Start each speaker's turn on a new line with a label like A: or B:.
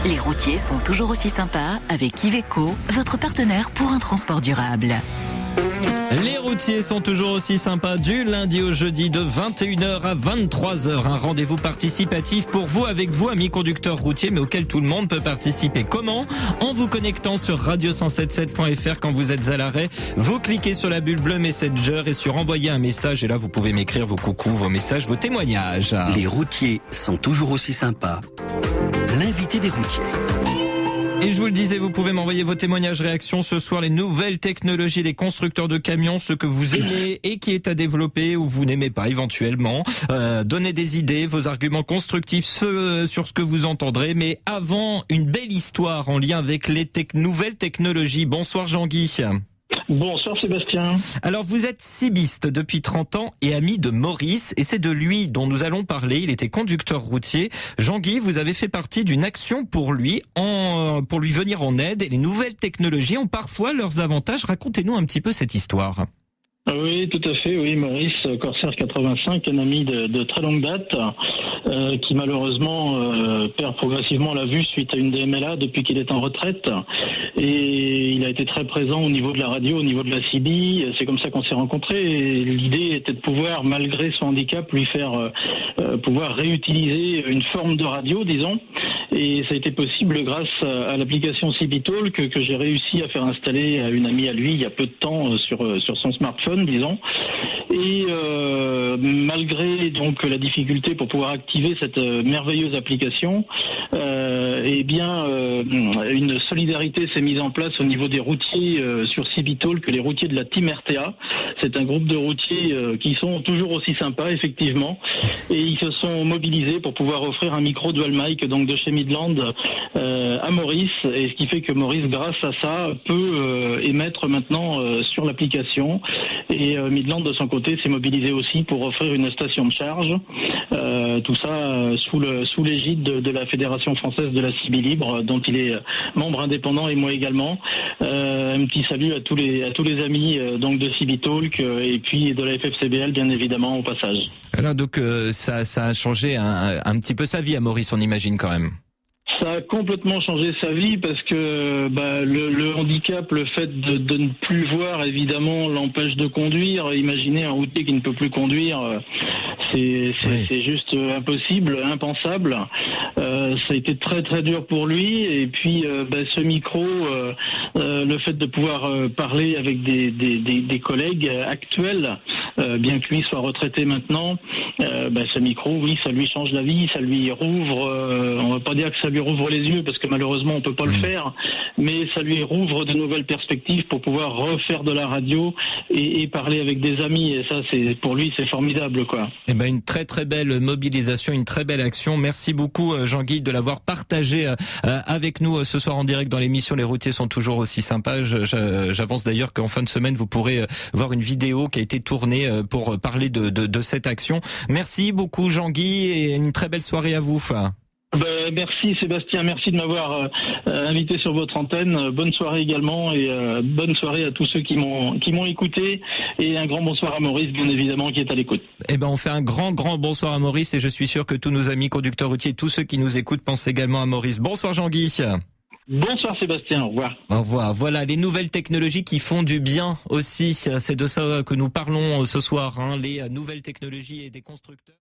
A: Les routiers sont toujours aussi sympas avec Iveco, votre partenaire pour un transport durable.
B: Les routiers sont toujours aussi sympas du lundi au jeudi de 21h à 23h. Un rendez-vous participatif pour vous, avec vous, amis conducteurs routiers, mais auquel tout le monde peut participer. Comment ? En vous connectant sur radio177.fr quand vous êtes à l'arrêt. Vous cliquez sur la bulle bleue Messenger et sur envoyer un message. Et là, vous pouvez m'écrire vos coucous, vos messages, vos témoignages.
C: Les routiers sont toujours aussi sympas. L'invité des routiers.
B: Et je vous le disais, vous pouvez m'envoyer vos témoignages, réactions ce soir, les nouvelles technologies, les constructeurs de camions, ce que vous aimez et qui est à développer ou vous n'aimez pas éventuellement. Donnez des idées, vos arguments constructifs sur ce que vous entendrez. Mais avant, une belle histoire en lien avec les nouvelles technologies. Bonsoir Jean-Guy.
D: Bonsoir Sébastien.
B: Alors vous êtes cibiste depuis 30 ans et ami de Maurice, et c'est de lui dont nous allons parler. Il était conducteur routier. Jean-Guy, vous avez fait partie d'une action pour lui venir en aide, et les nouvelles technologies ont parfois leurs avantages. Racontez-nous un petit peu cette histoire.
D: Oui, tout à fait. Oui, Maurice, Corsair 85, un ami de très longue date, qui malheureusement perd progressivement la vue suite à une DMLA depuis qu'il est en retraite. Et il a été très présent au niveau de la radio, au niveau de la CB. C'est comme ça qu'on s'est rencontrés. Et l'idée était de pouvoir, malgré son handicap, lui faire pouvoir réutiliser une forme de radio, disons. Et ça a été possible grâce à l'application CB Talk que j'ai réussi à faire installer à une amie à lui il y a peu de temps sur son smartphone, disons. Et malgré donc la difficulté pour pouvoir activer cette merveilleuse application, une solidarité s'est mise en place au niveau des routiers sur CB Talk, les routiers de la Team RTA. C'est un groupe de routiers qui sont toujours aussi sympas, effectivement, et ils se sont mobilisés pour pouvoir offrir un micro dual mic, donc de chez Midland, à Maurice, et ce qui fait que Maurice, grâce à ça, peut émettre maintenant sur l'application. Et Midland, de son côté, s'est mobilisé aussi pour offrir une station de charge. Tout ça sous l'égide de la Fédération française de la CB Libre, dont il est membre indépendant, et moi également. Un petit salut à tous les amis donc de CB Talk et puis de la FFCBL, bien évidemment, au passage.
B: Alors donc ça a changé un petit peu sa vie à Maurice, on imagine quand même.
D: Ça a complètement changé sa vie parce que le handicap, le fait de ne plus voir, évidemment, l'empêche de conduire. Imaginez un routier qui ne peut plus conduire, c'est juste impossible, impensable. Ça a été très très dur pour lui. Et puis ce micro, le fait de pouvoir parler avec des collègues actuels, bien que lui soit retraité maintenant, ce micro, oui, ça lui change la vie, ça lui rouvre. On va pas dire que ça lui rouvre les yeux parce que malheureusement on peut pas le faire, mais ça lui rouvre de nouvelles perspectives pour pouvoir refaire de la radio et parler avec des amis, et ça pour lui c'est formidable, quoi.
B: Eh ben, une très très belle mobilisation, une très belle action. Merci beaucoup Jean-Guy de l'avoir partagé avec nous ce soir en direct dans l'émission Les routiers sont toujours aussi sympas. J'avance d'ailleurs qu'en fin de semaine vous pourrez voir une vidéo qui a été tournée pour parler de cette action. Merci beaucoup Jean-Guy et une très belle soirée à vous.
D: Merci Sébastien, merci de m'avoir invité sur votre antenne. Bonne soirée également, et bonne soirée à tous ceux qui m'ont écouté, et un grand bonsoir à Maurice, bien évidemment, qui est à l'écoute.
B: Eh ben, on fait un grand bonsoir à Maurice, et je suis sûr que tous nos amis conducteurs routiers, tous ceux qui nous écoutent pensent également à Maurice. Bonsoir Jean-Guy.
D: Bonsoir Sébastien, au revoir.
B: Au revoir. Voilà, les nouvelles technologies qui font du bien aussi. C'est de ça que nous parlons ce soir, les nouvelles technologies et des constructeurs.